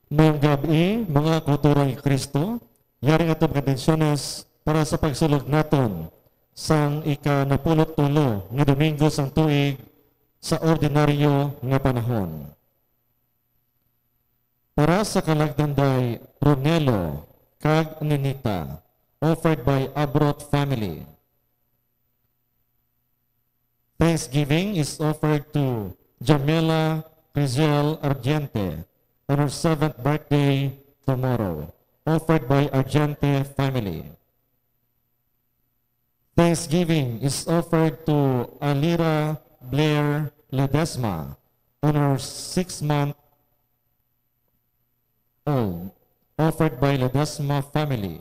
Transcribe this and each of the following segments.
Ngayong gabi, mga kulturang Kristo, yaring atong kadensyones para sa pagsulog naton sang ika-napulot-tulo nga Domingo sang tuig sa ordinaryo nga panahon. Para sa kalagdanday Ronelo kag Ninita, offered by Abrot family. Thanksgiving is offered to Jamila Rizal Argente on her 7th birthday tomorrow, offered by Argente family. Thanksgiving is offered to Alira Blair Ledesma on her 6-month old, offered by Ledesma family.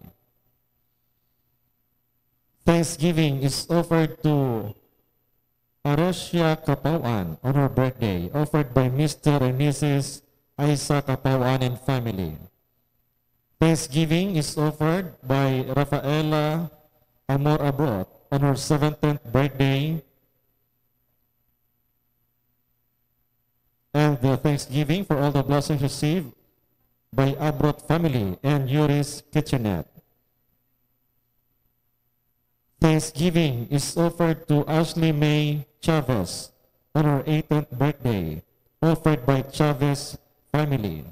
Thanksgiving is offered to Arosia Kapawan on her birthday, offered by Mr. and Mrs. Aisa Kapawan and family. Thanksgiving is offered by Rafaela Amor Abrot on her 17th birthday. And the Thanksgiving for all the blessings received by Abrot family and Yuris Kitchenette. Thanksgiving is offered to Ashley May Chavez on her 18th birthday, offered by Chavez family.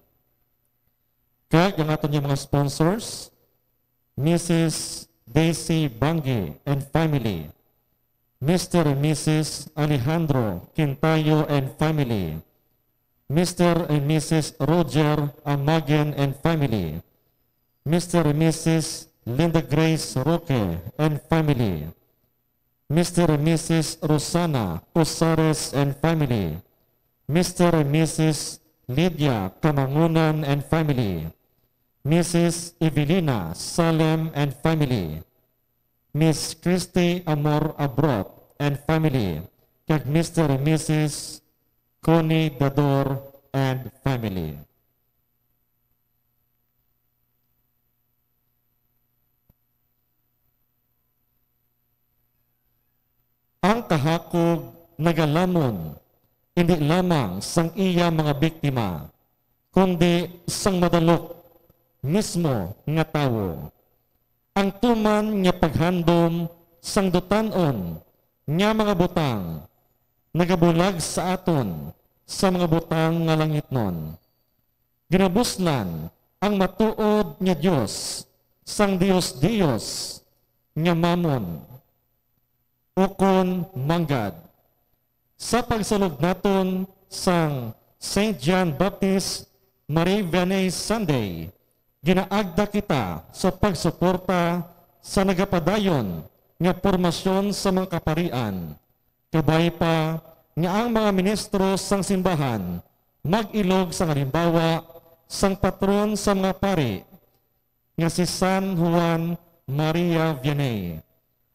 Kag ang aton yung mga sponsors, Mrs. Daisy Bangi and family, Mr. and Mrs. Alejandro Quintayo and family, Mr. and Mrs. Roger Amagen and family, Mr. and Mrs. Linda Grace Roque and family, Mr. and Mrs. Rosana Cosares and family, Mr. and Mrs. Lydia Kamangunan and family, Mrs. Evelina Salem and family, Miss Christy Amor Abrot and family, kag Mr. and Mrs. Connie Dador and family. Ang kahakog nagalamon hindi lamang sang iya mga biktima, kundi sang madalok mismo nga tawo. Ang tuman nga paghandom sang dutanon nga mga butang nagabulag sa aton sa mga butang nga langitnon. Ginabuslan ang matuod nga Dios sang Dios nga mamon ukon manggad. Sa pagsulog naton sang St. John Baptist Marie Vianney Sunday, ginaagda kita sa pagsuporta sa nagapadayon nga pormasyon sa mga kaparian. Kabay pa nga ang mga ministro sang simbahan mag-ilog sa halimbawa sang patron sa mga pari nga si San Juan Maria Vianney.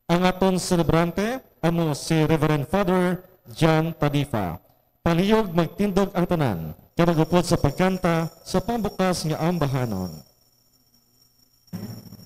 Ang aton celebrante amo si Reverend Father John Tadifa. Palihog magtindog ang tanan kaya magupod sa pagkanta sa pambukas nga ambahanon. Daya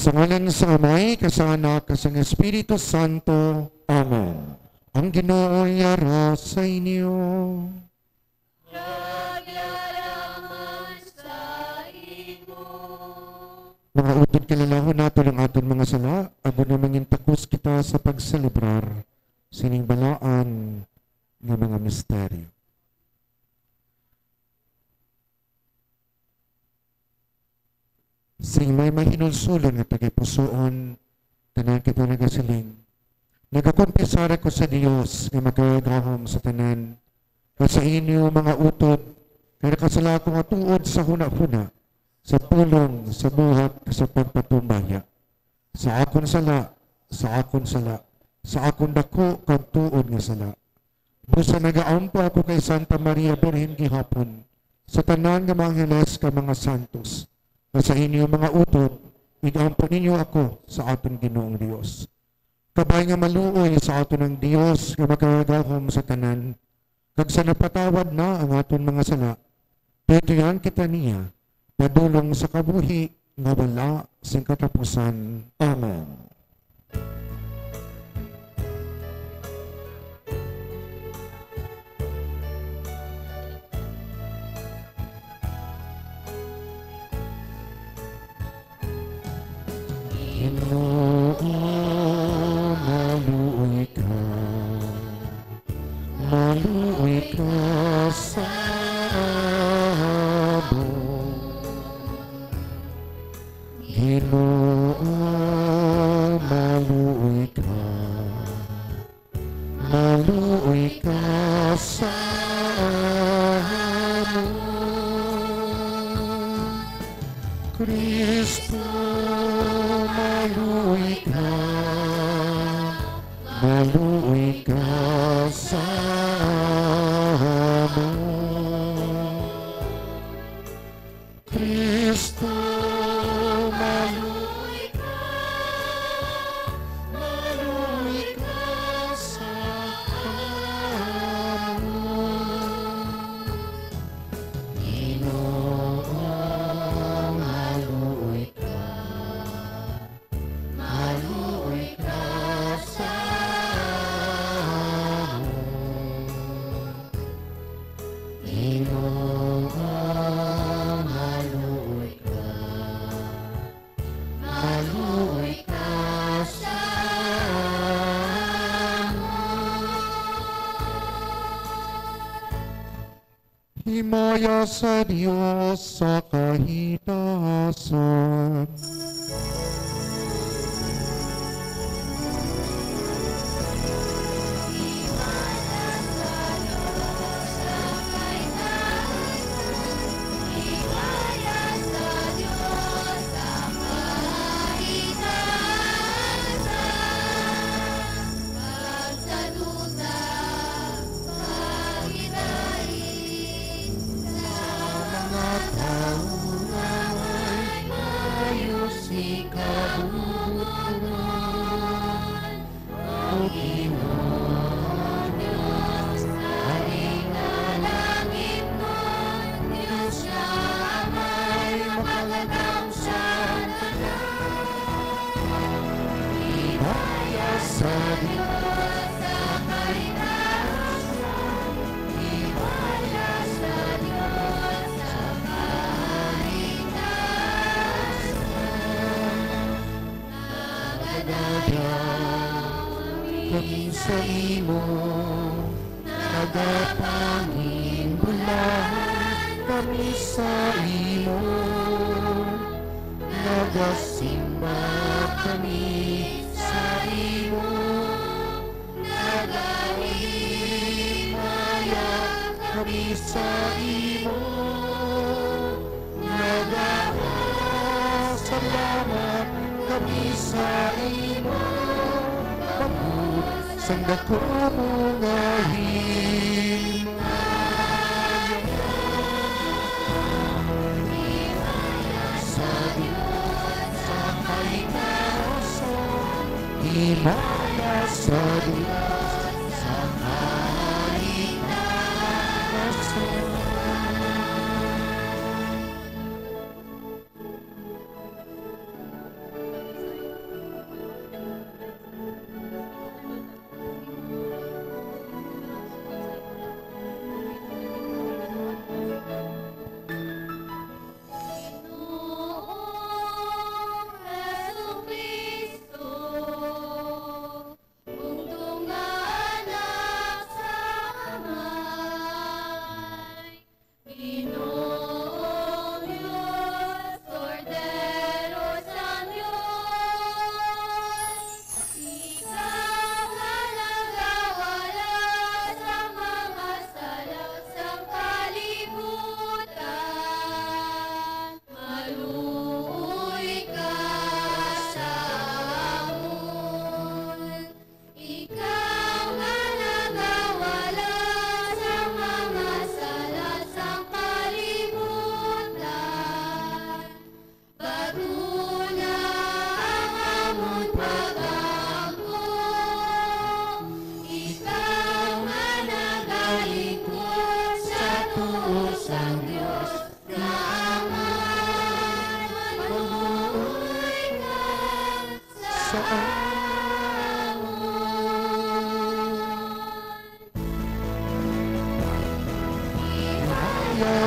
Sa ngalan sa Amay, sa Anak, sa Espiritu Santo. Amen. Ang Ginoo ay yara sa inyo. Mga utod kilalahon nato ng aton mga sala, abo na mangintakos kita sa pagselebrar sining balaan ng mga misteryo. Sing may mahinulsulan nga tagipusoon, tanan kita nagasiling. Nagakonpisara ko sa Dios nga magagahom sa tanan, at sa inyo mga utod, kaya nakasala ko nga tuod sa huna-huna, sa pulong, sa buhat, sa pagpatumbaya. Sa akon sala, sa akon sala, sa akon dako, kang tuod nga sala. Busa nagaampo ako kay Santa Maria Birhen gihapon, sa tanan nga mga angeles ka mga santos, na sa inyo mga utod, igampo ninyo ako sa aton Ginoong Dios. Kabay nga maluoy sa aton ng Dios nga magagahom sa tanan, kag sa napatawad na ang aton mga sala, tutuyan kita niya, padulong sa kabuhi nga wala sing katapusan. Amen. Ginoo, maluoy ka sa amon. Ginoo, maluoy ka sa amon. Kristo, maluoy ka sa amon. Kristo, maluoy ka sa amon. Ginoo, maluoy ka sa amon. Ginoo, maluoy ka sa amon. Himaya sa Diyos sa kahitasan. Kami sa imo, nagapangin bulan, kami sa imo, nagasimba kami sa imo, nagahimaya kami sa imo, nagapasalamat kami sa imo. Sangga ko mga himaya sa Diyos sa kahitasan.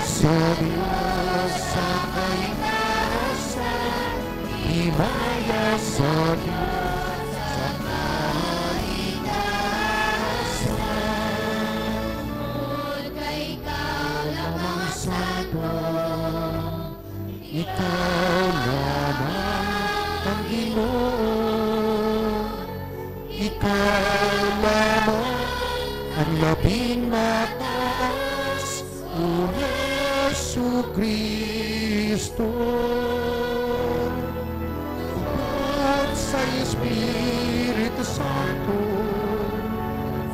sa Diyos sa kainasan, himaya sa Diyos sa kainasan. Kay ikaw lamang Santo, ikaw lamang ang Ginoo, ikaw lamang ang labing mataas, O Jesucristo. At sa Espiritu Santo,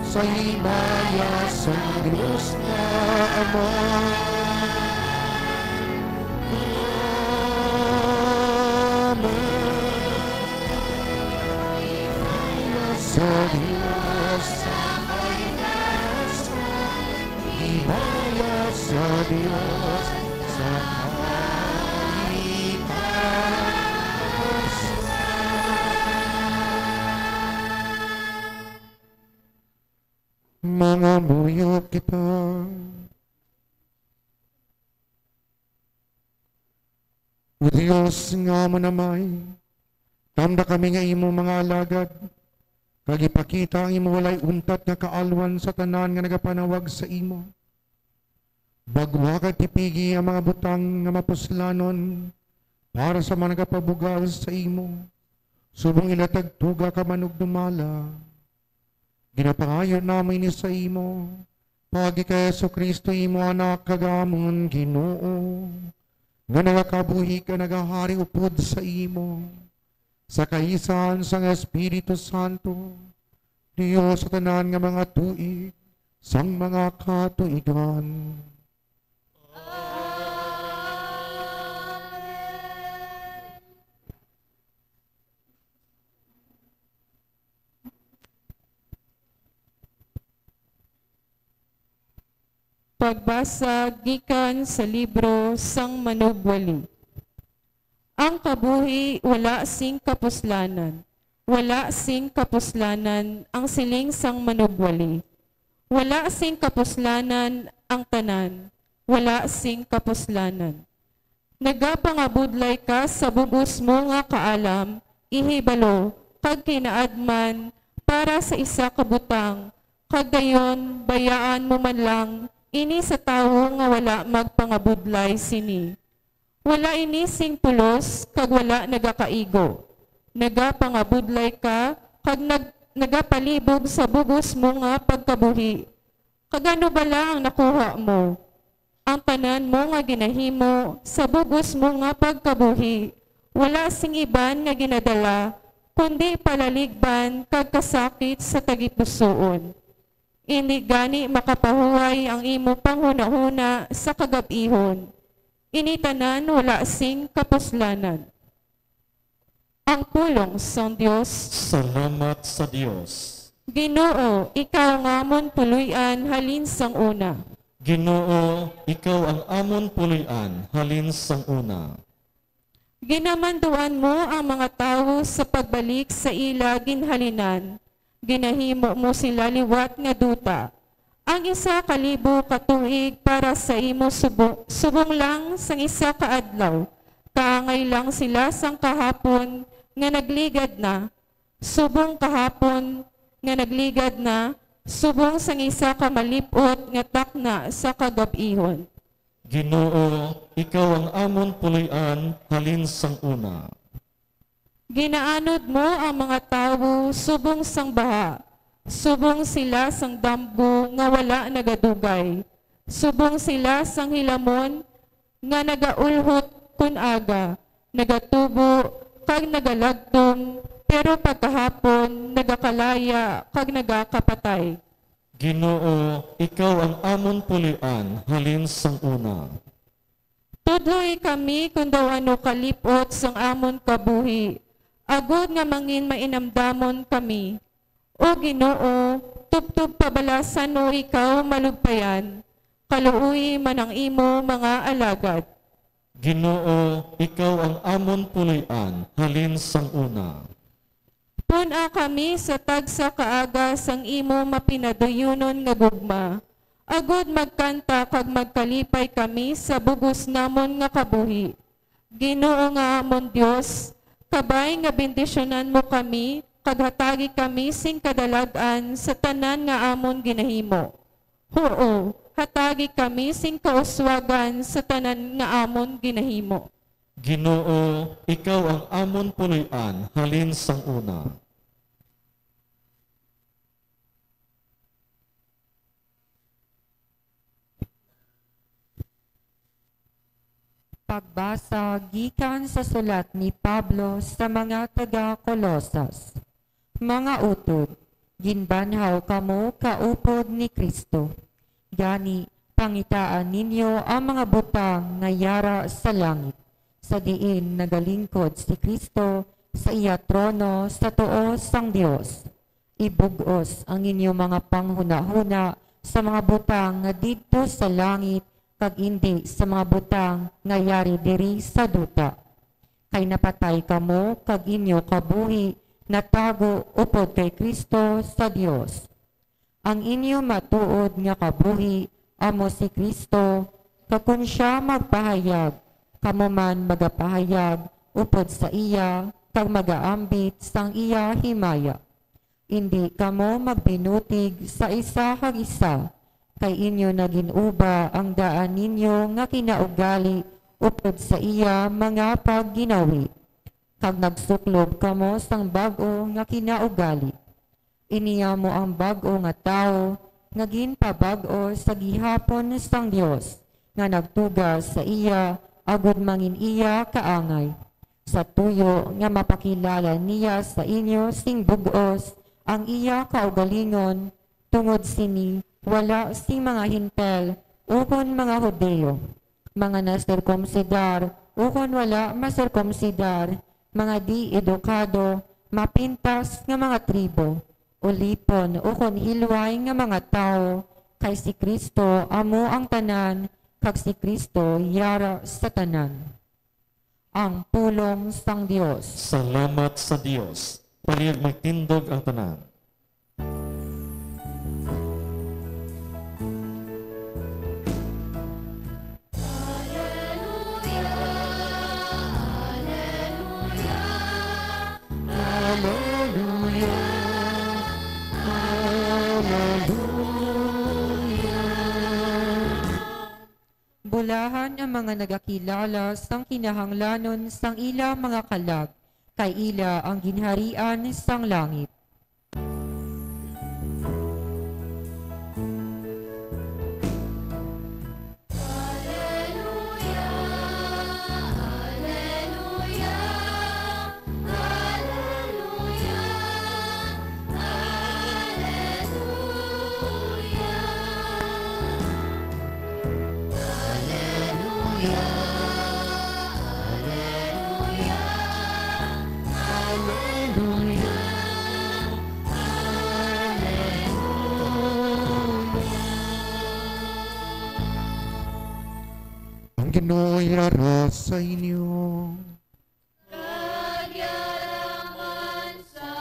sa himaya sa Diyos na Ama, sa Diyos sa kainasan, himaya sa Diyos sa kainasan. Mga muyok kita, O Diyos nga manamay, tamda kami nga imo mga alagad, kag ipakita ang imo walay untat nga kaalwan sa tanan nga nagapanawag sa imo. Bagwa kag tipigi ang mga butang nga mapuslanon para sa mga nagapabugal sa imo. Subong ilatag tuga ka manog dumala. Ginapangayon namin ni sa imo, pagi kay Jesucristo imo anak kagamon Ginoo. Nga nagakabuhi ka nagahari upod sa imo, sa kaisan sang Espiritu Santo, Diyos sa tanan nga mga tuig, sang mga katuigan. Pagbasa gikan sa libro sang Manugwali. Ang kabuhi wala sing kapuslanan. Wala sing kapuslanan ang siling sang Manugwali. Wala sing kapuslanan ang tanan. Wala sing kapuslanan. Nagapangabudlay ka sa bubos mo nga kaalam, ihibalo, kag kinaadman, para sa isa kabutang, kag dayon bayaan mo man lang, ini sa tao nga wala magpangabudlay sini. Wala ini sing pulos, kag wala nagakaigo. Nagapangabudlay ka, kag nagapalibog sa bugos mo nga pagkabuhi. Kagano bala ang nakuha mo? Ang tanan mo nga ginahimo, sa bugos mo nga pagkabuhi. Wala sing iban nga ginadala, kundi palaligban kag kasakit sa tagipusoon. Ini gani makapahuway ang imo panghuna-huna sa kagabihon. Ini tanan wala sing kapuslanan. Ang pulong sa Dios. Salamat sa Diyos. Ginoo, ikaw nga amon tuluyan halin sang una. Ginoo, ikaw ang amon puloy-an halin sang una. Ginamanduan mo ang mga tao sa pagbalik sa ila ginhalinan. Ginahimo mo sila liwat nga duta. Ang isa kalibo katuig para sa imo subong lang sang isa kaadlaw. Kaangay lang sila sang kahapon nga nagligad na. Subong kahapon nga nagligad na. Subong sang isa ka malipot nga takna sa kagabihon. Ginoo, ikaw ang amon puloy-an halin sang una. Ginaanod mo ang mga tao subong sang baha. Subong sila sang damgo nga wala nagadugay. Subong sila sang hilamon nga nagaulhot kun aga. Nagatubo kag nagalagtom, pero pagkahapon nagakalaya kag nagakapatay. Ginoo, ikaw ang amon puloy-an halin sang una. Tudloy kami kung daw ano kalipot sang amon kabuhi. Agod nga mangin mainamdamon kami. O Ginoo, tubtub pabalasan o ikaw malugpayan. Kaluoy man ang imo mga alagad. Ginoo, ikaw ang amon puloy-an halin sang una. Puna kami sa tagsa kaaga sang imo mapinaduyunon nga gugma. Agod magkanta kag magkalipay kami sa bugos namon nga kabuhi. Ginoo nga amon Dios, kabay nga bendisyonan mo kami, kag hatagi kami sing kadalagan sa tanan nga amon ginahimo. Oo, hatagi kami sing kauswagan sa tanan nga amon ginahimo. Ginoo, ikaw ang amon puloy-an halin sang una. Pagbasa gikan sa sulat ni Pablo sa mga taga-Kolosas. Mga utod, ginbanhaw kamo kaupod ni Kristo. Gani, pangitaan ninyo ang mga butang nga yara sa langit, sa diin nagalingkod si Kristo sa iya trono sa tuo sang Dios. Ibugos ang inyong mga panghuna-huna sa mga butang nga didto sa langit, kag hindi sa mga butang nga yari diri sa duta. Kay napatay kamo kag inyo kabuhi natago upod kay Kristo sa Dios. Ang inyo matuod nga kabuhi amo si Kristo, kag kun siya magpahayag, kamo man magapahayag upod sa iya kag magaambit sang iya himaya. Hindi kamo magbinutig sa isa kag isa, kay inyo naging uba ang daan ninyo nga kinaugali upod sa iya mga pagginawi. Kag nagsuklob kamo sang bag-o nga kinaugali. Iniya mo ang bag-o nga tao nga ginpabag-o sa gihapon sang Dios nga nagtuga sa iya agud mangin iya kaangay. Sa tuyo nga mapakilala niya sa inyo sing bugos ang iya kaugalingon tungod sini wala si mga hintel, ukon mga Hudeo, mga nasirkumsidar, ukon wala masirkumsidar, mga di edukado, mapintas nga mga tribo, ulipon, ukon hilway nga mga tao, kay si Kristo amo ang tanan, kag si Kristo yara sa tanan. Ang pulong sang Dios. Salamat sa Dios. Palihag magtindog ang tanan. Bulahan ang mga nagakilala sang kinahanglanon sang ila mga kalag, kay ila ang ginharian sang langit. Ang Ginoo yara sa inyo. Nagyaraman sa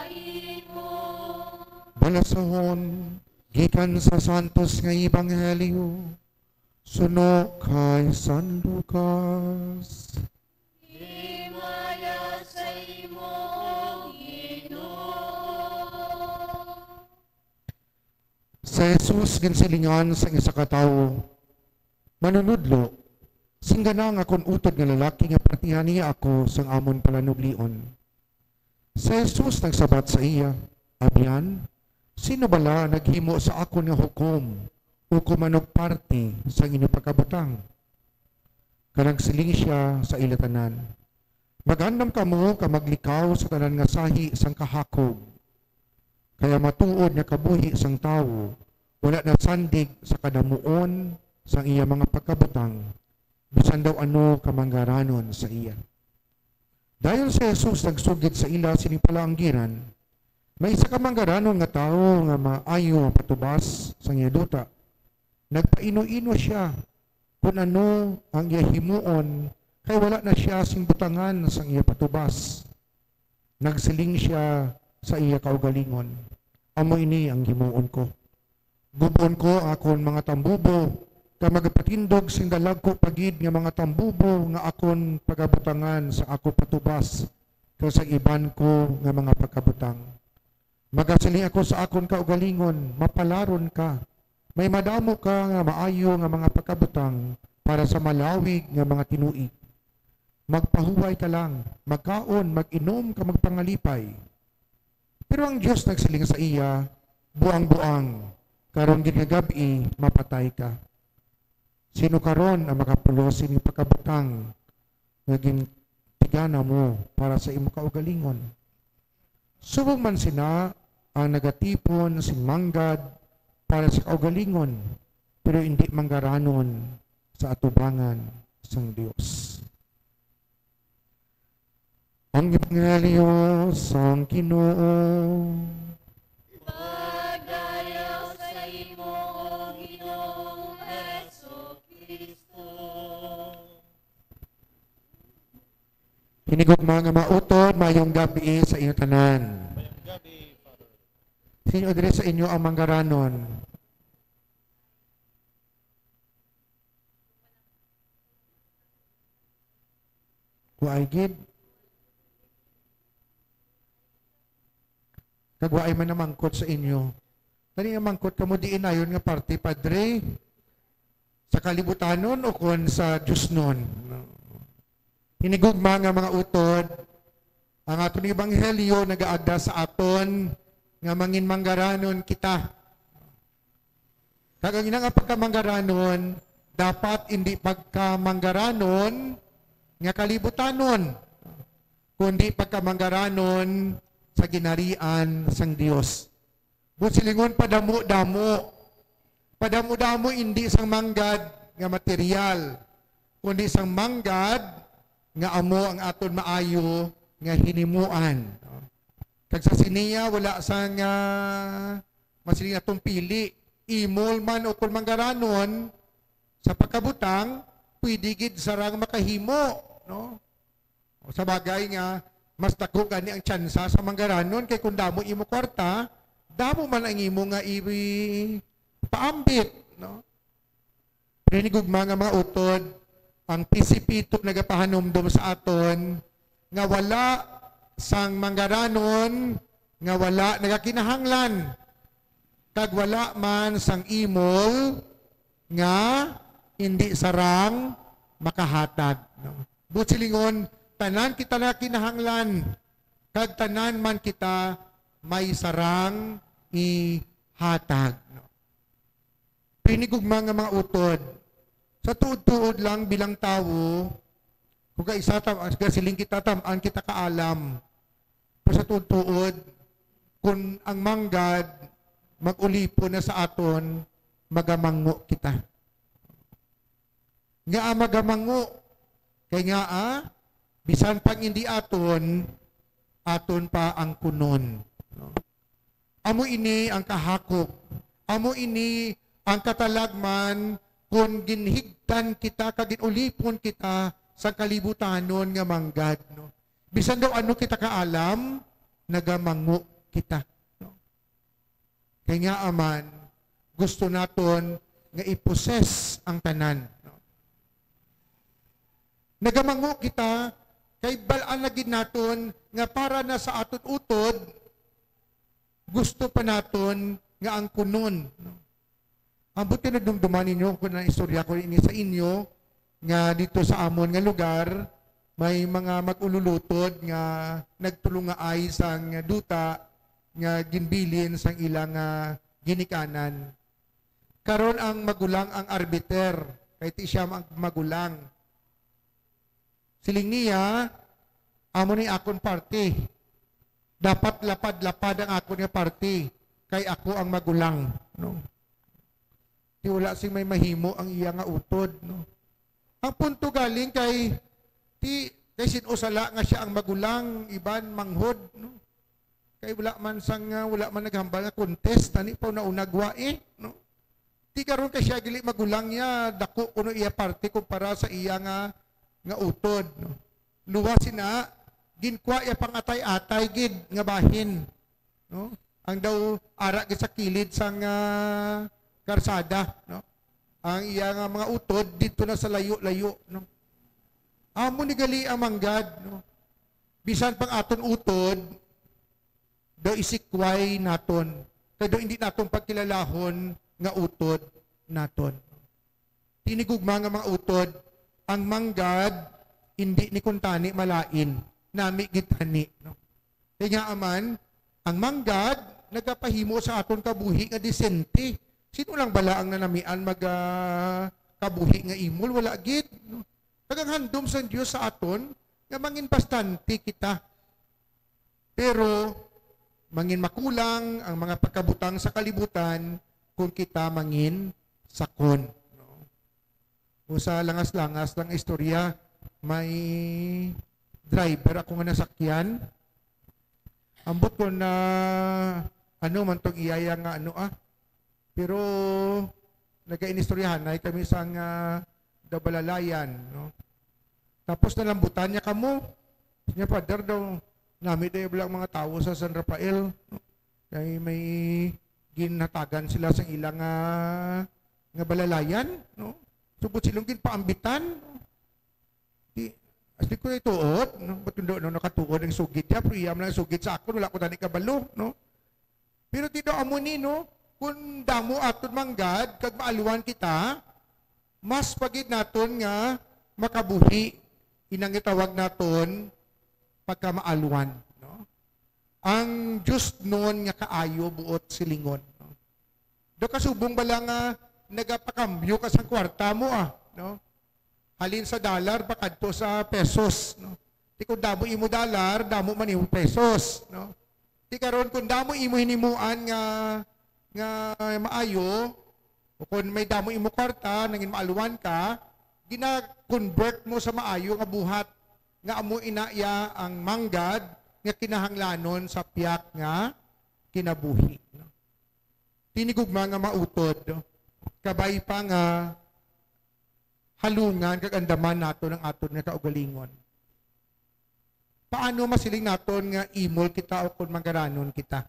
imo. Balasahon, gikan sa Santos nga Ebanghelyo, suno kay San Lucas. Himaya sa imo, Ginoo. Sa Jesus ginsilingan sa isa ka tawo, manunudlo, singgana nga kon utod nga lalaki nga partihan niya ako sang amon palanublion. Sa Jesus nagsabat sa iya, Abyan, sino bala naghimo sa akon nga hukom o kumanog parte sa inyong pagkabutang? Kanagsiling siya sa ilatanan, magandam kamo ka maglikaw sa tanan nga sahi sang kahakog. Kaya matuod nga kabuhi sang tawo, wala na sandig sa kadamuon sa iya mga pagkabutang, bisan daw ano kamanggaranon sa iya. Dahil sa Jesus nagsugid sa ila sining palanggiran, may isa kamanggaranon nga tao nga maayo ang patubas sa iya duta. Nagpaino-ino siya kung ano ang iya himuon, kay wala na siya sing butangan sa iya patubas. Nagsiling siya sa iya kaugalingon, amo ini ang himuon ko. Gubon ko akon mga tambubo, ka magapatindog sing dalag ko pagid nga mga tambubo nga akon pagabutangan sa ako patubas ka sa iban ko nga mga pagkabutang. Magasiling ako sa akon kaugalingon, mapalaron ka. May madamo ka nga maayo nga mga pagkabutang para sa malawig nga mga tinuig. Magpahuway ka lang, magkaon, mag-inom ka magpangalipay. Pero ang Diyos nagsiling sa iya, buang-buang, karon ginagabi, mapatay ka. Sino karon ang makapulos ini pagkabutang naging tigana mo para sa imong kaugalingon? Subong man sina ang nagatipon sing manggad para sa kaugalingon, pero hindi manggaranon sa atubangan sang Dios. Ang Ebanghelyo sang Ginoo. Pagdayaw sa imo, O Ginoong Jesucristo. Hinigugma nga mautod, mayong gabi sa inyo tanan. Sino dire sa inyo ang manggaranon? Waay gid. Kagwaay man na mangkot sa inyo. Kani nga mangkot kamo diin ayon nga parte padre sa kalibutanon o kon sa Dios nun. Hinigugma nga mga utod, ang aton ebanghelyo nagaagda sa aton nga mangin manggaranon kita. Kagangina nga pagkamanggaranon, dapat hindi pagkamanggaranon nga kalibutanon, kundi pagkamanggaranon sa ginarian sang Dios. Busilingon padamo-damo. Padamo-damo hindi sang manggad nga material, kundi sang manggad nga amo ang aton maayo nga hinimuan. Kag sa siniya wala sang masiling atong pili, imol man o kung manggaranon sa pagkabutang pwede gid sarang makahimo, no? O sa bagay nga mas dako gani ang tsansa sa manggaranon kay kung damo imo kwarta, damo man ang imo nga paambit, no? Rinigugma nga mga utod, ang pisipito nagapahanumdum sa aton nga wala sang manggaranon nga wala nagakinahanglan kag wala man sang imol nga hindi sarang makahatag, no? Butsilingon, tanan kita na kinahanglan, kag tanan man kita may sarang ihatag. No? Pinigugma nga mga utod, sa tuod-tuod lang bilang tao, kung kaisa siling kita tamaan kita kaalam, pero sa tuod-tuod, kung ang manggad mag-ulipo na sa aton, magamango kita. Nga magamango, kay nga bisan pang hindi aton pa ang kunon. No? Amo ini ang kahakop. Amo ini ang katalagman kung ginhigtan kita, kaginulipon kita sa kalibutanon nga manggad. No? Bisan daw ano kita kaalam, nagamango kita. No? Kaya nga aman, gusto naton nga iposes ang tanan. No? Nagamango kita, kay balaan na gid naton nga para na sa aton utod, gusto pa naton nga ang kunon. No? Ang buti na dumduman ninyo, kung na istorya ko ini sa inyo, nga dito sa amon nga lugar, may mga mag-ululutod nga nagtulungaay sang duta nga ginbilin sang ilang ginikanan. Karon ang magulang ang arbiter, kay ti siya ang magulang. Siling niya, amo ni akon party. Dapat lapad-lapad ang akon nga party, kay ako ang magulang. No? Di wala sing may mahimo ang iya nga utod. No? Ang punto galing kay sinusala nga siya ang magulang, iban manghod. No? Kay wala man naghambal nga contest, tani pa naunagwa no? Di karon kay siya gili magulang niya, dako kuno iya party kumpara sa iya nga utod. No? Luwas sina, ginkwa iya pangatay-atay gid nga bahin. No? Ang daw ara gid sa kilid sang karsada, no? Ang iya nga mga utod dito na sa layo-layo, no? Amo ni gali ang manggad, no? Bisan pang aton utod, do isikway naton. Kaya hindi naton pagkilalahon nga utod naton. Tinigugma nga mga utod, ang manggad, hindi ni kuntani malain, nami gitani, no? Kaya nga aman, ang manggad, nagapahimo sa aton kabuhi nga disente. Sino lang bala ang nanamian kabuhi nga imol? Wala gid. No? Tagang handom sa Diyos sa aton, nga mangin bastante kita. Pero, mangin makulang ang mga pagkabutang sa kalibutan kung kita mangin sakon. No? O sa langas-langas lang istorya, may driver ako nga nasakyan. Ambot ko na man tong iyaya nga pero nagka-inistoryahan ay kami sa Dabalalayan, no? Tapos nalambutan niya kamo. Niya Father daw nami daw bilang mga tao sa San Rafael, no? Kay may ginatagan sila sa ilang nga balalayan, no? Subot silang ginpaambitan, no? Di ko na ituot, no? Ba't no, nakatuod ang sugit niya, pero iyam lang sugit sa ako, wala ko tani kabalo, no? Pero dito amo ni, no? Kung damo aton manggad, kag maaluan kita, mas pagid naton nga makabuhi, inang itawag naton pagka maaluan, no? Ang Diyos noon nga kaayo buot silingon, no? Do kasubong bala nga nagapakambyo ka sa kwarta mo, no? Halin sa dollar, bakadto sa pesos, no? Di kung damo imo dollar, damo man imo pesos, no? Di karon kung damo imo hinimuan nga maayo, o kung may damo imo kwarta, nangin maaluan ka, gina-convert mo sa maayo nga buhat, nga amo inaya ang manggad, nga kinahanglanon sa piyak nga kinabuhi. No? Tinigugma nga mautod, no? Kabay pa nga halungan kag andaman nato ng aton nga kaugalingon. Paano masiling naton nga imol kita o kung mangaranon kita?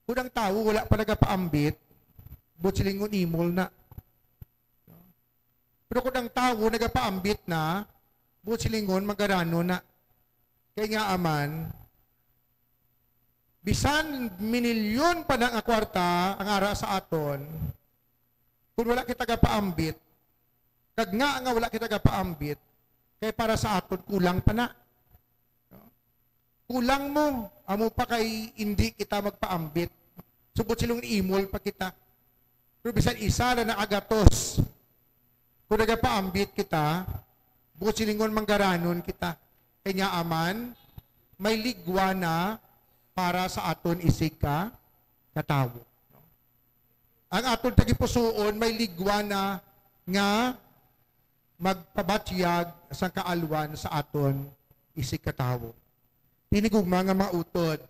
Kung ang tao wala pa nagapaambit, but silingon imol na. Pero kung ang tao nagapaambit na, but silingon mangaranon na. Kaya nga aman, bisan minilyon pa ng kwarta ang ara sa aton, kung wala kita gapaambit, kag nga wala kita gapaambit, kaya para sa aton kulang pa na. Kulang mo, amo pa kay hindi kita magpaambit. Subot silong imol pa kita. Pero bisan isa na agatos, kung nagapaambit kita, bukod silingon manggaranon kita. Kanya aman, may ligwa na para sa aton isig ka katawo. Ang aton tagipusoon, may ligwa na nga magpabatyag sa kaalwan sa aton isig katawo. Tinigugma nga mautod.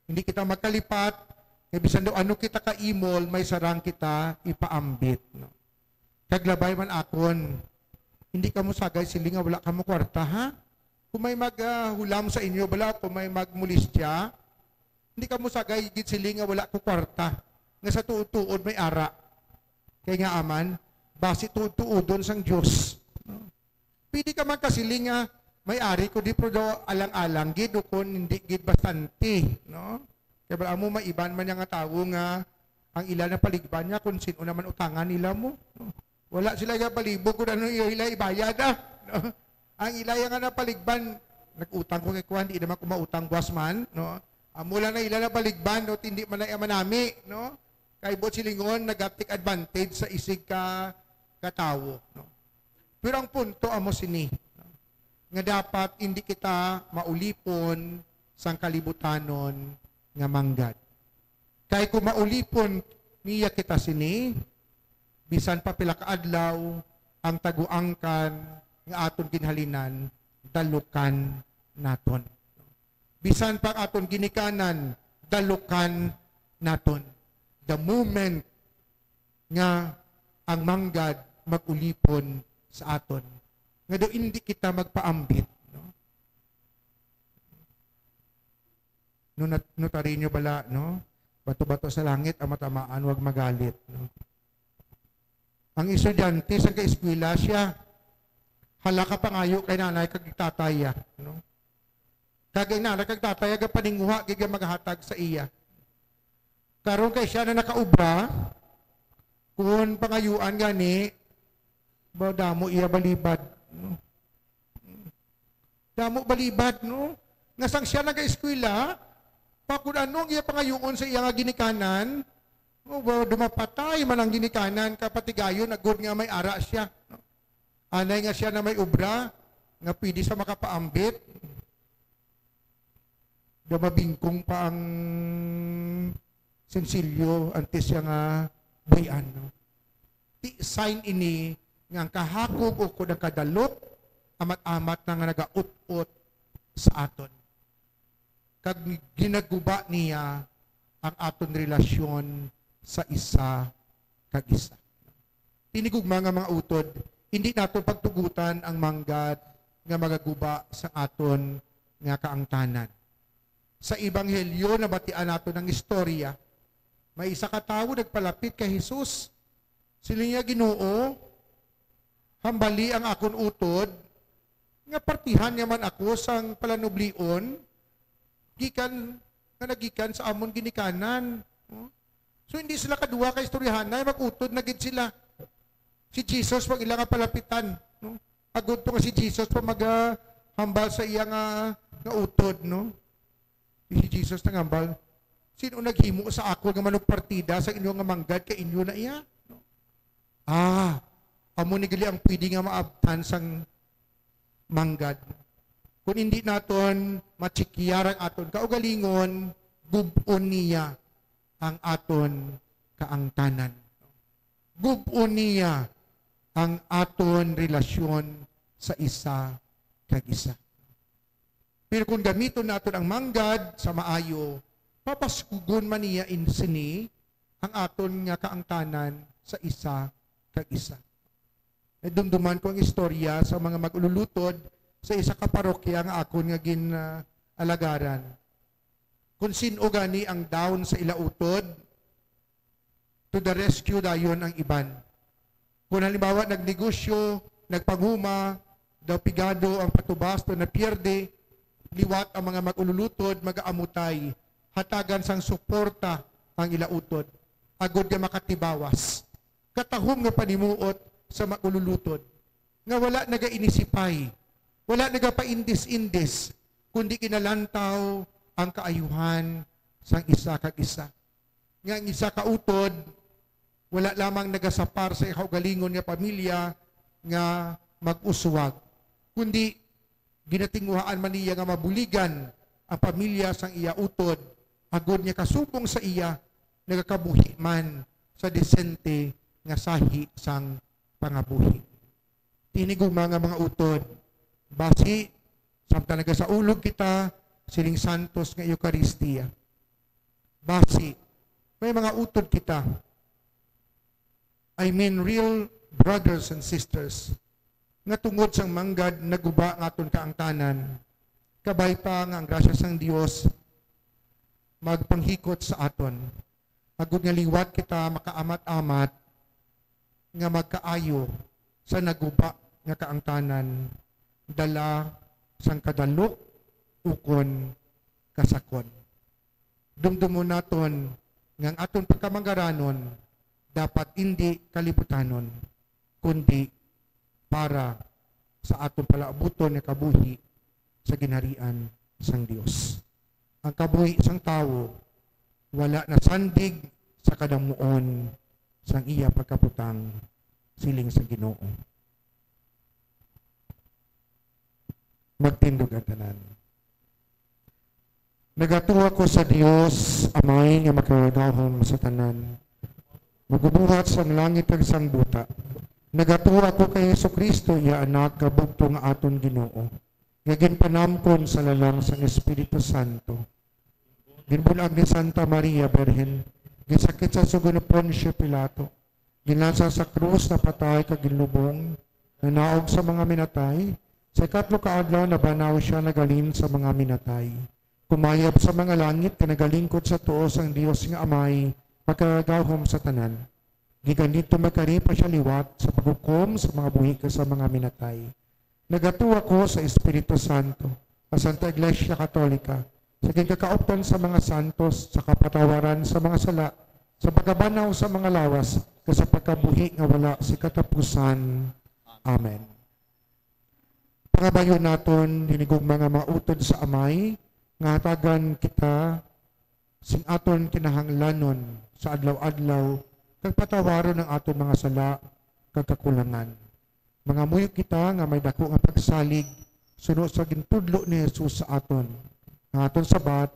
Hindi kita magkalipat, kaya bisan daw ano kita kaimol, may sarang kita ipaambit. No? Kaglabay man akon, hindi ka mo sagay siling nga wala ka mo kwarta, ha? Kung may maghulam sa inyo, bala, kung may magmulistya, hindi ka mo sagay git siling nga wala ko kwarta. Nga sa tuod-tuod may ara. Kaya nga aman, basi tuod-tuodon sang Diyos. No? Pwede ka man kasiling nga, may-ari ko di pro daw alang-alang gid o kun hindi gid bastante, no? Kaya bala mo maiban man nga tawo nga ang ila na paligban niya kung sino naman utangan nila mo, no? Wala sila nga palibog kung ano ila ibayad, no? Ang ila nga na paligban nag-utang ko kay kuan di naman ko mautang buwasman, no? Amula na ila na paligban no hindi man ay manami, no? Kay bot silingon nag-take advantage sa isig ka katawo, no? Pero ang punto amo sini nga dapat hindi kita maulipon sang kalibutanon nga manggad. Kay kung maulipon niya kita sini, bisan pa pila ka adlaw ang taguangkan nga aton ginhalinan, dalukan naton. Bisan pa aton ginikanan, dalukan naton. The moment nga ang manggad magulipon sa aton, nga do hindi kita magpaambit, no? Notarinyo bala, no? Bato-bato sa langit ang matamaan, wag magalit, no? Ang estudyante sa kaeskwela siya, hala ka pangayo kay nanay kag tataya. No? Kagay nanay kag tataya, ga paninguha, giga maghatag sa iya. Karon kay siya na nakaubra, kung pangayuan gani, damo iya balibad. No? Damo balibad, no? Ngasang siya nag-eskwela, pakun anong iya pangayuon sa iya nga ginikanan, dumapatay man ang ginikanan, kapatigayon, agod nga may ara siya. No? Anay nga siya na may ubra, nga pwede sa makapaambit. Dumabingkong pa ang sensilyo, antes siya nga buyan. No? Ti sign ini, nga ang kahakog o kung kadalot, amat-amat na nga nagaut-ut sa aton. Kag ginaguba niya ang aton relasyon sa isa kag isa. Tinigugma nga mga utod, hindi nato pagtugutan ang manggad nga magaguba sa aton nga kaangtanan. Sa Ebanghelyo na batian nato ng istorya, may isa ka tawo nagpalapit kay Jesus. Sila niya, Ginoo, hambali ang akon utod, nga partihan naman ako sang palanublion, gikan nga nagikan sa amon ginikanan. So hindi sila kadua kay istoryahan na magutod na gid sila. Si Jesus pag ilang palapitan, no? Agud to nga si Jesus pa maghambal sa iya nga utod, no? Si Jesus nangambal, sino naghimo sa ako nga manugpartida sa inyo nga manggad kay inyo na iya? No? Amo ni gali ang pwede nga maabtan sang manggad. Kung hindi naton matsikiyar ang aton kaugalingon, gubon niya ang aton kaangtanan. Gubon niya ang aton relasyon sa isa kag isa. Pero kung gamiton naton ang manggad sa maayo, papaskugon man niya insini ang aton nga kaangtanan sa isa kag isa. Dumduman ko ang istorya sa mga mag-ululutod sa isa ka parokya nga akon nga ginalagaran. Kung sino gani ang down sa ilautod, to the rescue dayon ang iban. Kung halimbawa nagnegosyo, nagpanguma, daw pigado ang patubas to na pierde, liwat ang mga mag-ululutod, mag-aamutay, hatagan sang suporta ang ilautod. Agod nga makatibawas. Katahom nga panimuot sa mag-ululutod. Nga wala nagainisipay, wala nagapaindis-indis, kundi kinalantaw ang kaayuhan sang isa kag isa. Nga ang isa ka utod, wala lamang nagasapar sa kaugalingon nga pamilya nga mag-uswag, kundi ginatinguhaan man niya nga mabuligan ang pamilya sang iya utod, agod niya kasubong sa iya, nagakabuhi man sa desente nga sahi sang pangabuhi. Tinigong mga utod, basi, samtang naga sa ulog kita, siling santos nga Eucharistia. Basi, may mga utod kita. I mean, real brothers and sisters, nga tungod sang manggad naguba nga aton kaangtanan, kabay pa nga ang grasya sang Dios magpanghikot sa aton. Agud nga liwat kita makaamat-amat nga magkaayo sa naguba nga kaangtanan, dala sang kadalok ukon kasakon. Dumdumon naton nga ang aton pagkamangaranon dapat hindi kalibutanon, kundi para sa aton palaabuton nga kabuhi sa ginharian sang Dios. Ang kabuhi sang tawo wala na sandig sa kadamuon sang iya pagkaputang siling sa Ginoo. Magtindog ang tanan. Nagatuwa ko sa Dios, Amay nga makagahom sa tanan. Magubuhat sang langit ag sang buta. Nagatuwa ko kay Jesucristo, iya anak kabugto nga aton Ginoo. Nga ginpanamkon sa lalang sang Espiritu Santo. Ginbulag ni Santa Maria Birhen, gisakit sa sugo ni Poncio Pilato. Ginasa sa krus na patay kag ginlubong, nanaog sa mga minatay. Sa ikatlo ka adlaw na banaw siya nagalin sa mga minatay. Kumayab sa mga langit, kanagalingkod sa tuos ang Dios nga Amay, pagkagahom sa tanan. Gikan dito magkari pa siya liwat sa paghukom sa mga buhi ka sa mga minatay. Nagatuwa ko sa Espiritu Santo, sa Santa Iglesia Katolika, sa kagkakauptan sa mga santos, sa kapatawaran sa mga sala, sa pagkabanaw sa mga lawas, sa pagkabuhi nga wala si katapusan. Amen. Pangabayo naton, hinigog mga mautod sa amay, nga hatagan kita, sing aton kinahanglanon sa adlaw-adlaw, kag patawaron ng aton mga sala, kag kakulangan. Mga muyo kita nga may dako nga pagsalig, sunod sa gintudlo ni Jesus sa aton. Ang aton sabat,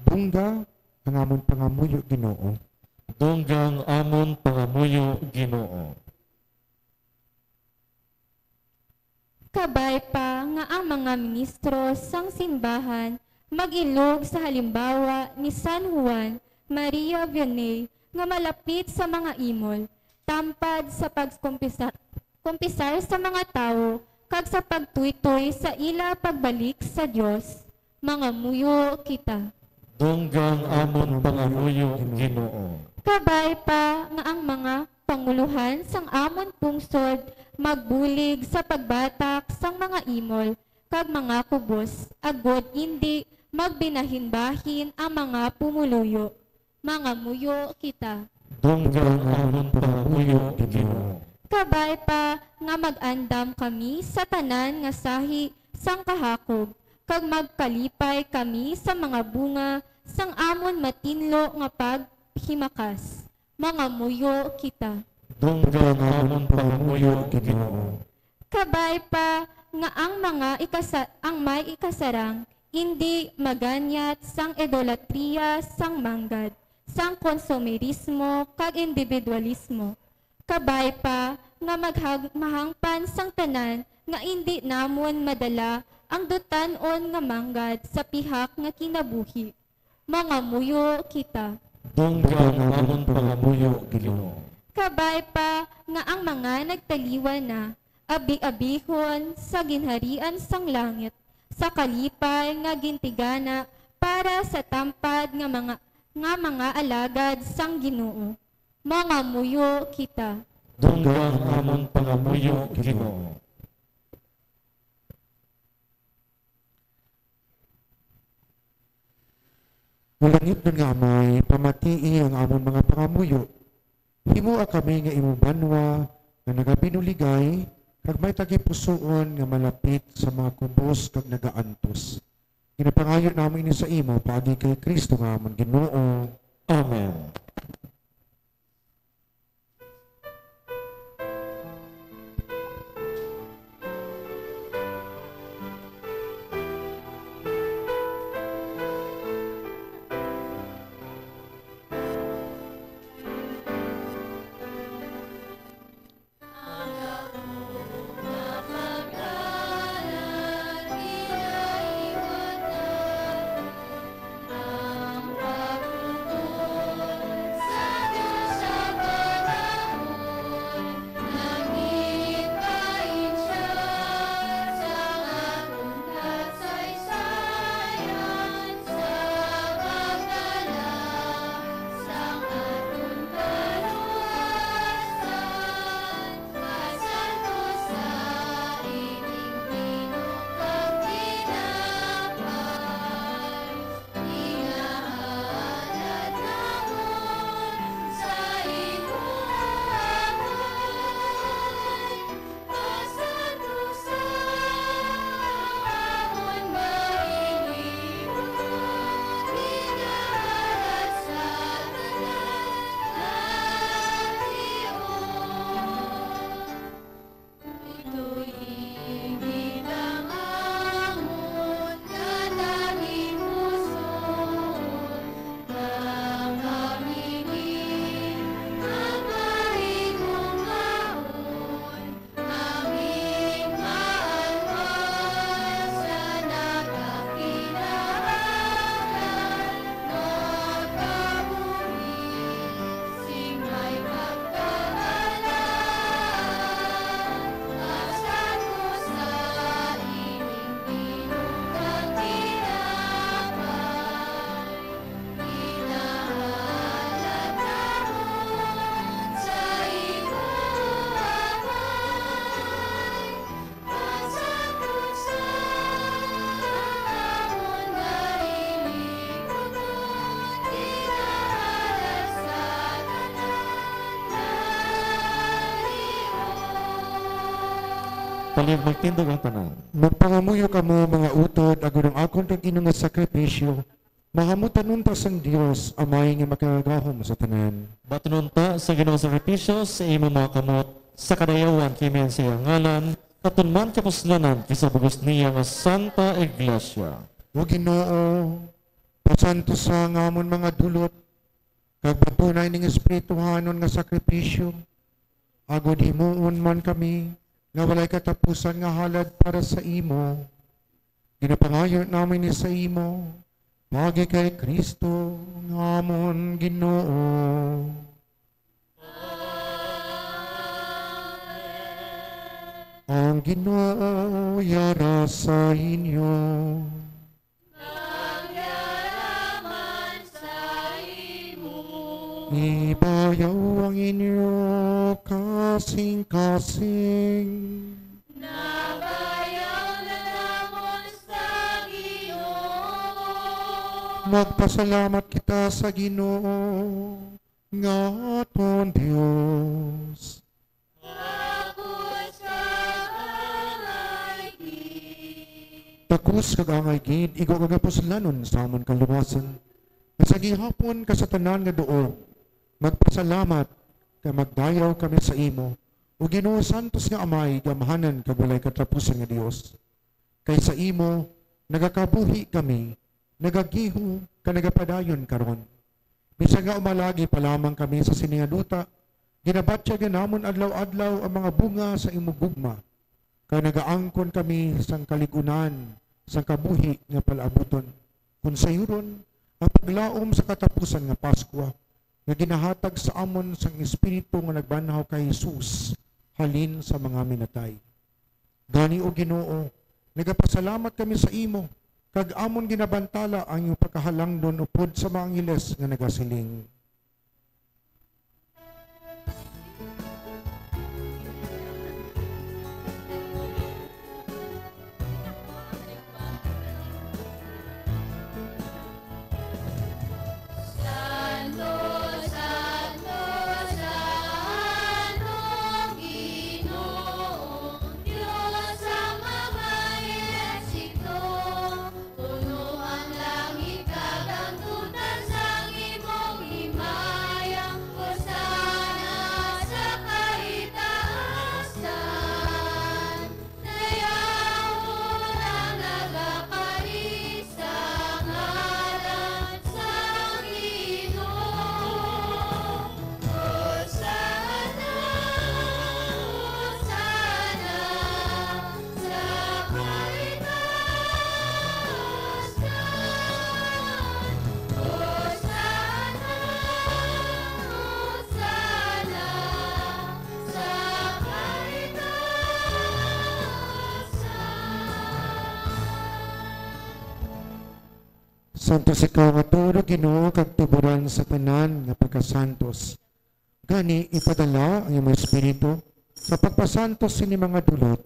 bungga, ang amon pangamuyo Ginoo. Dunggang amon pangamuyo Ginoo. Kabay pa nga ang mga ministro sang simbahan mag-ilog sa halimbawa ni San Juan Maria Vianney nga malapit sa mga imol, tampad sa pagkumpisar sa mga tao, kag sa pagtuytoy sa ila pagbalik sa Dios. Mga muyo kita. Dunggang amon pangamuyo Ginoo. Kabay pa nga ang mga panguluhan sang amon pungsod magbulig sa pagbatak sang mga imol kag mga kubos, agod hindi magbinahin-bahin ang mga pumuluyo. Mga muyo kita. Dunggang amon pangamuyo Ginoo. Kabay pa nga mag-andam kami sa tanan nga sahi sang kahakog, kag magkalipay kami sa mga bunga sang amon matinlo nga paghimakas. Mga muyo kita. Dunggang amon pangamuyo Ginoo. Kabay pa nga ang may ikasarang hindi maganyat sang idolatriya sang manggad, sang konsumerismo kag individualismo. Kabay pa nga mahangpan sang tanan nga hindi namon madala ang dutanon nga manggad sa pihak nga kinabuhi. Mga muyo kita. Dunggang amon pangamuyo Ginoo. Kabay pa nga ang mga nagtaliwan na abi-abihon sa ginharian sang langit, sa kalipay nga gintigana para sa tampad nga mga alagad sang Ginoo. Mga muyo kita. Dunggang amon pangamuyo Ginoo. Mulangit nun nga may pamatii ang amon mga pangamuyo. Himua kami nga imubanwa nga nagabinuligay kag may tagipusoon nga malapit sa mga kubos kag nagaantos. Ginapangayo namin ini sa imo paagi kay Kristo nga amon Ginoo. Amen. Ang pagkukulang palig magtindog ang tanan. Magpangamuyo kamo mga utod, agud ang akong tag-ino nga sakripisyo. Mahamutan nunta sang Dios, amay nga makagahom sa tanan. Batununta sa Ginoo sakripisyo sa imo mga kamot sa kadayawan kimen sa iyang ngalan, katunman kapuslanan kisa bugos niya nga Santa Iglesia. O Ginoo, pasanto sa ngamon mga dulot, kag patunay ning espirituhanon nga sakripisyo, agud himuon man kami, nga walay katapusan nga halad para sa imo. Ginapangayon namin ni sa imo, pagi kay Kristo, ngamon Ginoo. Ang Ginoo yara sa inyo. Nagyaraman sa imo. Ibayaw ang inyo kasing-kasing. Nabayaw na namon sa Ginoo. Magpasalamat kita sa Ginoo nga aton Dios. Tapos ka alaygid. Takus kag angay gid igo kag puslanon sa amon kaluwasan. Sa gihapon ka sa tanan nga duog, magpasalamat ka magdayaw kami sa imo. O Ginoo santos nga amay gamahanan kag walay katapusan nga Dios. Kay sa imo nagakabuhi kami, nagagiho ka nagapadayon karon. Bisan nga umalagi pa lamang kami sa siningaduta, ginabatya ganamon adlaw-adlaw ang mga bunga sa imo gugma. Kay nagaangkon kami sang kaligunan, sang kabuhi nga palaabuton. Kung sayuron, ang paglaom sa katapusan nga Paskwa, nga ginahatag sa amon sang Espiritu nga nagbanhaw kay Jesus, halin sa mga minatay. Gani o Ginoo, nagapasalamat kami sa imo, kag amon ginabantala ang iyong pagkahalangdon upod sa mga angeles nga nagasiling. Santo, Santo, Santo, Ginoo, Diyos ang mga ehersito. Puno ang langit kag ang tutan sang imong himaya. Hosana sa kaitaasan. Dayahon ang nagakari sa ngalan sang Ginoo. Hosana, Hosana sa kaitaasan. Hosana, Hosana sa kaitaasan. Santos ikaw nga turo Ginoo kag tuburan sa tanan nga pagkasantos. Gani ipadala ang iyong Espiritu sa pagpasantos sini mga dulot,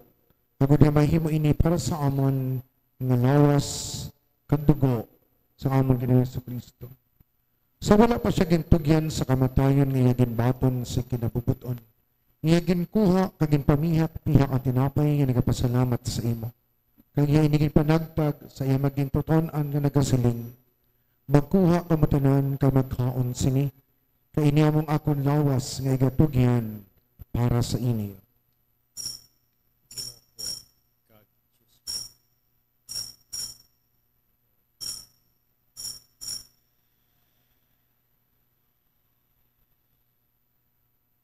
agud nga mahimo ini para sa amon nga lawas kag dugo sa amon Ginoo Kristo. Sa wala pa siya gintugyan sa kamatayon nga iya ginbaton sa kinabubuton. Iya ginkuha kag ginpamihak-pihak ang tinapay nga nagapasalamat sa imo. Kag iya inigin panagtag sa iya maging totoon-an nga nagasiling. Magkuha ka mo tanan ka magkaon sini. Kay ini among akon lawas nga igatugyan para sa inyo.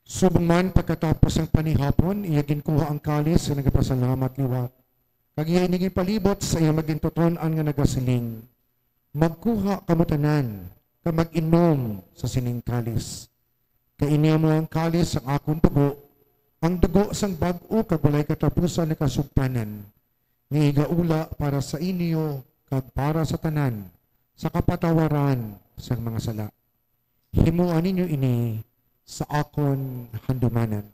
Subong man pagkatapos ng panihapon, iya ginkuha ang kalis nga nagapasalamat liwat. Kag iya inigin palibot sa iya maging totoon-an nga nagasiling. Magkuha ka mo tanan ka mag-inom sa sining kalis. Kainia mo ang kalis ang akong dugo, ang dugo sang bag-o kag walay katapusan na kasugtanan, nga igaula para sa inyo kag para sa tanan, sa kapatawaran sa mga sala. Himuan ninyo ini sa akon handumanan.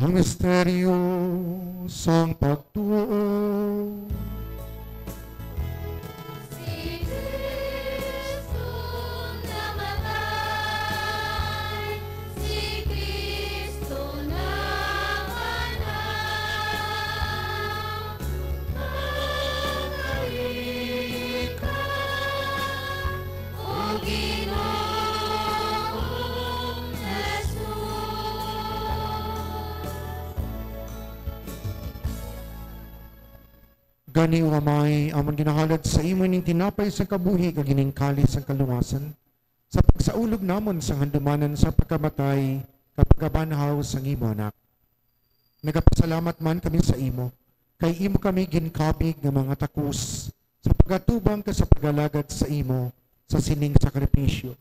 Ang misteryo sang pagtuo. Si Kristo namatay, si Kristo napanang, magaling ka, O Ginoong Jesus. Gani o amay, amang ginahalad sa imo ning tinapay sa kabuhi kag ining kalis sa kaluwasan. Sa pagsaulog namon sa handumanan sa pagkamatay kapag banhaw sa imo anak. Nagapasalamat man kami sa imo, kay imo kami ginkabig nga mga takus sa pagatubang ka sa pagalagad sa imo sa sining sakripisyo.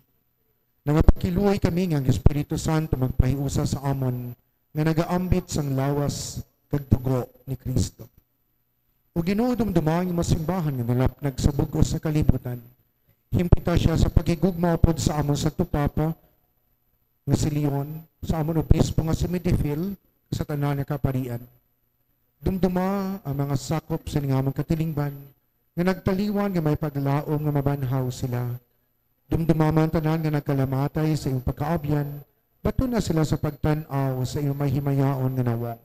Nagapakiluoy kami nga ang Espiritu Santo magpahiusa sa amon nga nagaambit sang lawas kag dugo ni Kristo. O Ginoo dumdumang imo simbahan nga nalapnag sa bugos sa kalibutan. Himpita siya sa pagigugma pod sa amon sa tupapa nga si Leon, sa amon obispo nga si Medifil, sa tanan nga kaparian. Dumduma ang mga sakop sa ningamang katilingban nga nagtaliwan nga may paglaom nga mabanhaw sila. Dumduma man tanan nga nagkalamatay sa iyong pagkaabyan, bato na sila sa pagtanaw sa iyong may himayaon nga nawang.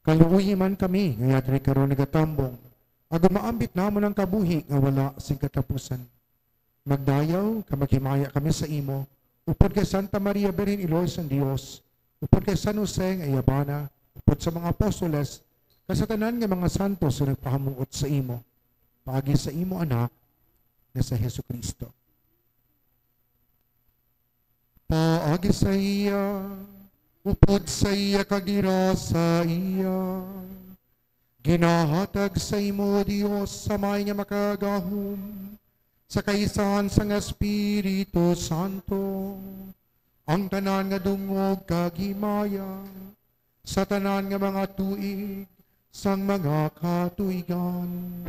Kaluuyi man kami, nga yadri karon nagatambong, ag maambit namon ang kabuhi nga wala sing katapusan. Magdayaw, kamaghimaya kami sa imo, upod kay Santa Maria Berin Ilois ng Dios, upod kay San Jose nga Iyabana, upod sa mga apostoles, kasatanan nga mga santos nga nagpahamuot sa imo, paagi sa imo anak, nga sa Hesu Kristo. Paagi sa iya, upod sa iya kagira sa iya. Ginahatag sa imo, Dios, sa may nga makagahom, sa kaisahan sa Espiritu Santo, ang tanan nga dungog kagimaya, sa tanan nga mga tuig, sang mga katuigan.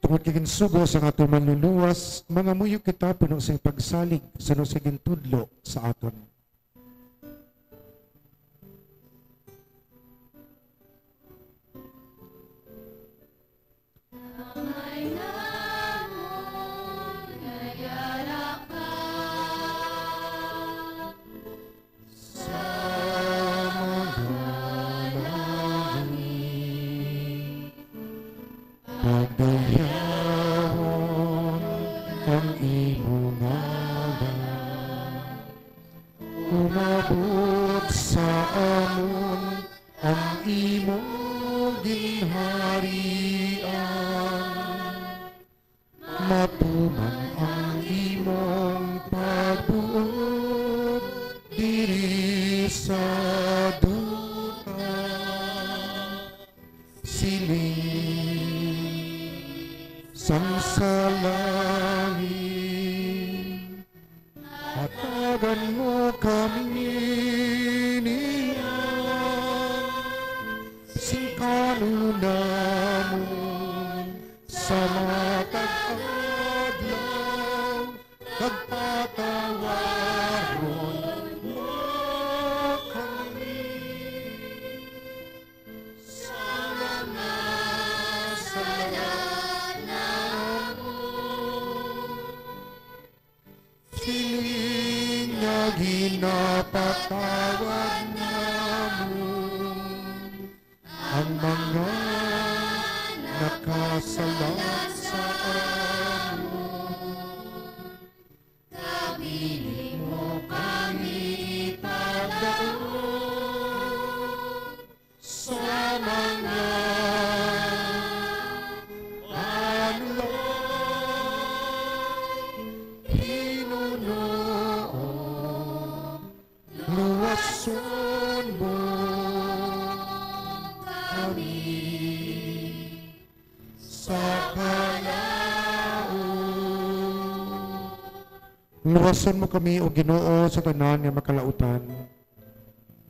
Tungod kagin sugo sa ato manluluwas, mga muyok kita puno sa pagsalig sa nusigin tudlo sa aton. Amay namon ngayara ka sa mga langit. Pagdayahon ang imo ngalan, umabot sa amon ang imo ginharian. Matuman ang imong pagbuot diri sa duta. Siling sang sa langit, hatagan mo kami niyan, sing kanunamon sa matag adlaw, kagpatawaron mo kami sa mga kasalanan mo. Siling nga ginapatawad namon ang mga nakasalat sa amon. Kabili mo kami ipadaon sa mga anlong pinunoon. Luwason mo kami sa kalan Luwason mo kami o Ginoo sa tanan nga makalautan.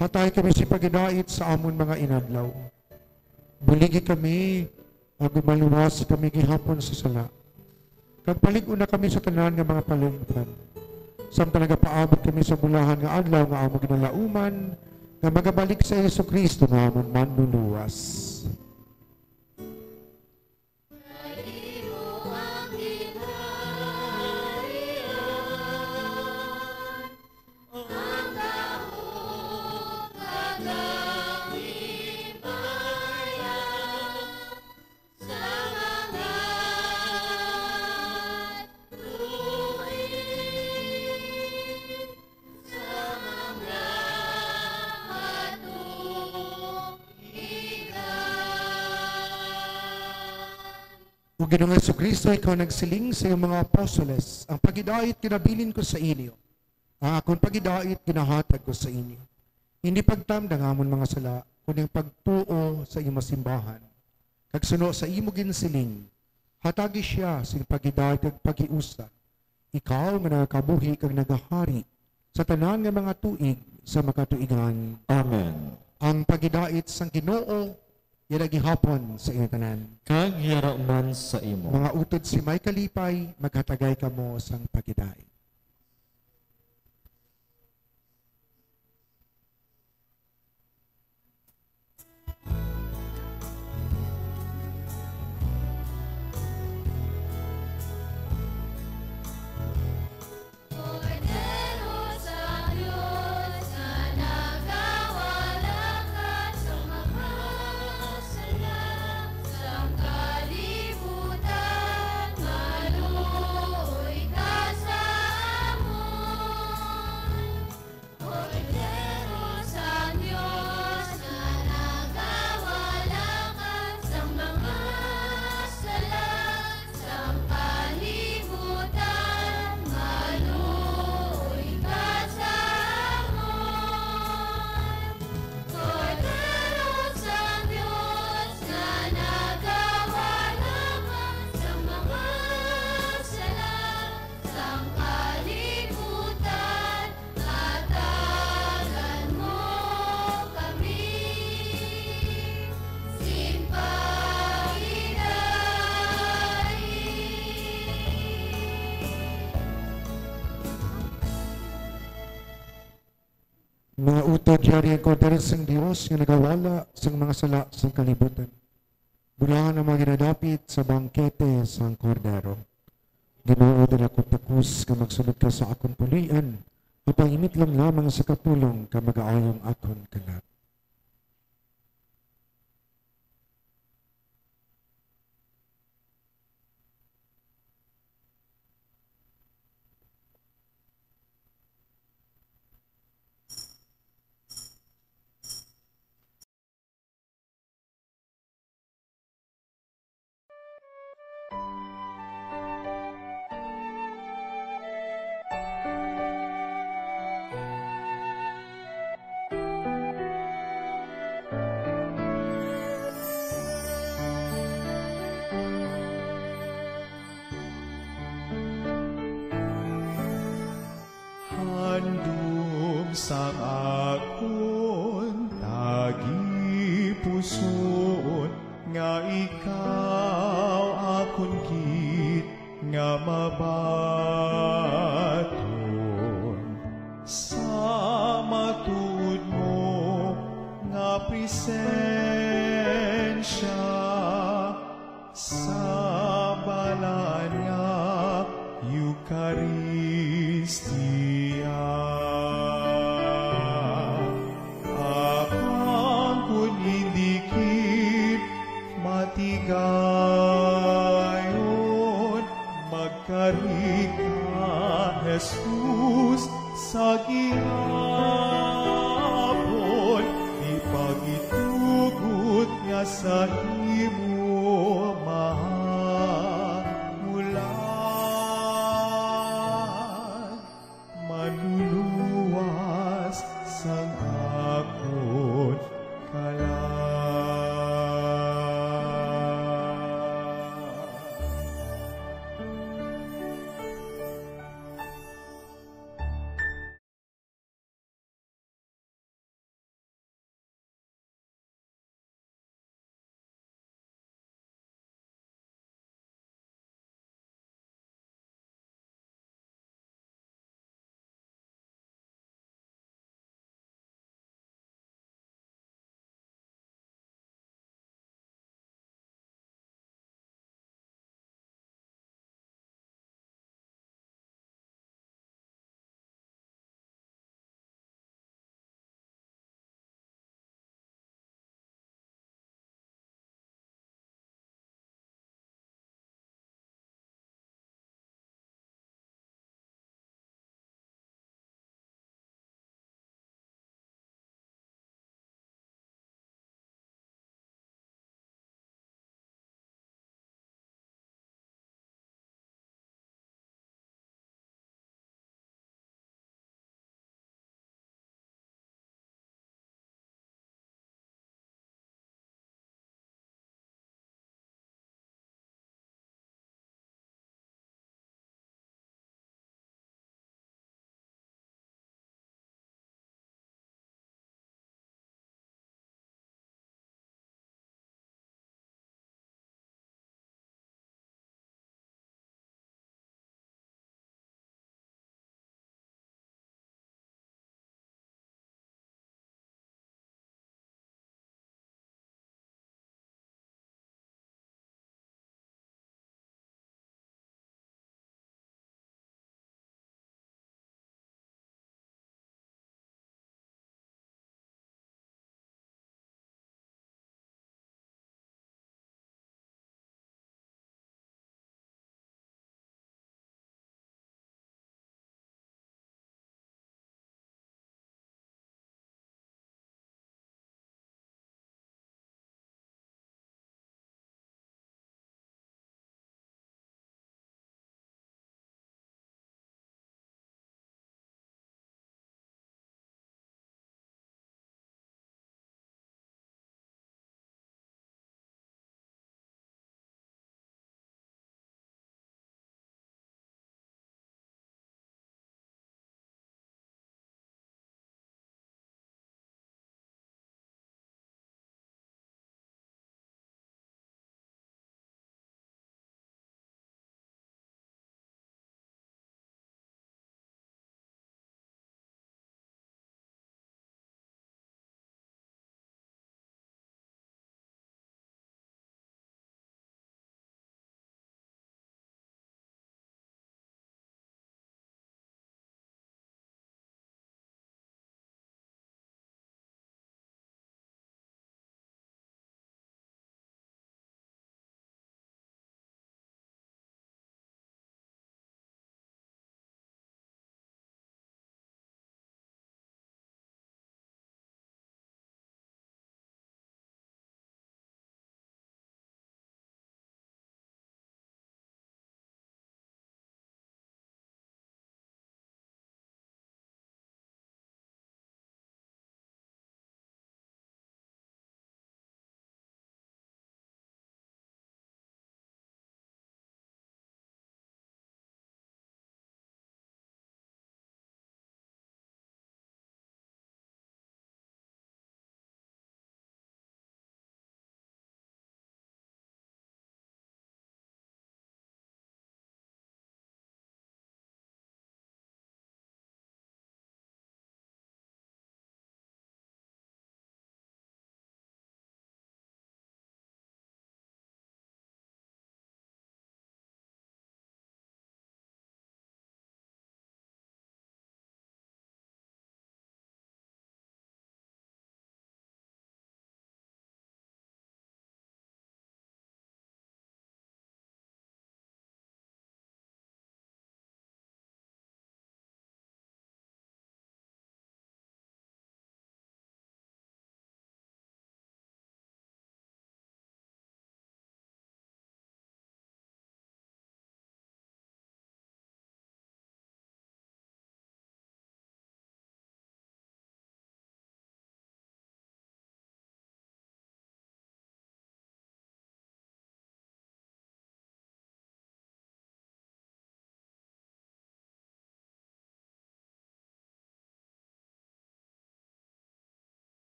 Hatay kami si pagidait sa amon mga inadlaw. Buligi kami, ag maluwas kami gihapon sa sala. Kag palig-una kami sa tanan nga mga palungtan. Samtang nagapaabot kami sa bulahan nga adlaw nga among ginalauman, nga magabalik sa Yesu Kristo nga amon manluluwas. Imo ang ginharian, ang dahog kagang himayan, sa mga tuwid, sa mga O Ginoong Jesucristo, ikaw nagsiling sa iyong mga apostoles, ang pagidait kinabilin ko sa inyo, ang akong pagidait kinahatag ko sa inyo. Hindi pagtamdang amon mga sala, kundi ang pagtuo sa iyong masimbahan. Kagsuno sa imo ginsiling, hatagi siya sa pagidait kag pagiusa. Ikaw nga nagakabuhi kag nagahari sa tanan nga mga tuig sa makatuigan. Amen. Ang pagidait sang Ginoo, yan gihapon sa iyong tanan. Kag hiyaraman sa imo. Mga utod si may kalipay, maghatagay ka mo sang pagidait. Kordero sa Diyos na nagawalakan sa mga sala, sa kalibutan, maluoy ka sa amon. Kordero sa Diyos na nagawalakan sa mga sala, sa kalibutan, maluoy ka sa amon. Kordero sa Diyos na nagawalakan sa mga sala, sa kalibutan, hatagan mo kami. Mga utod yari ang kordero sang Dios nga nagawala sang mga sala sang kalibutan. Bulahan ang mga ginadapit sa bangkete sang kordero. Ginoo din ako takus ka magsulod ka sa akong pulian, mapahimit lang lamang sa kapulong ka mag-aayong akon kalat. Handom sa akon tagi puson nga ikaw akon gid nga mabaton sa matud mo nga presensya sa balan nga Eucharistia. Akang kun indikip matigayon, magkarig ka, Jesus, sa gihapon, ipagitugot nga sa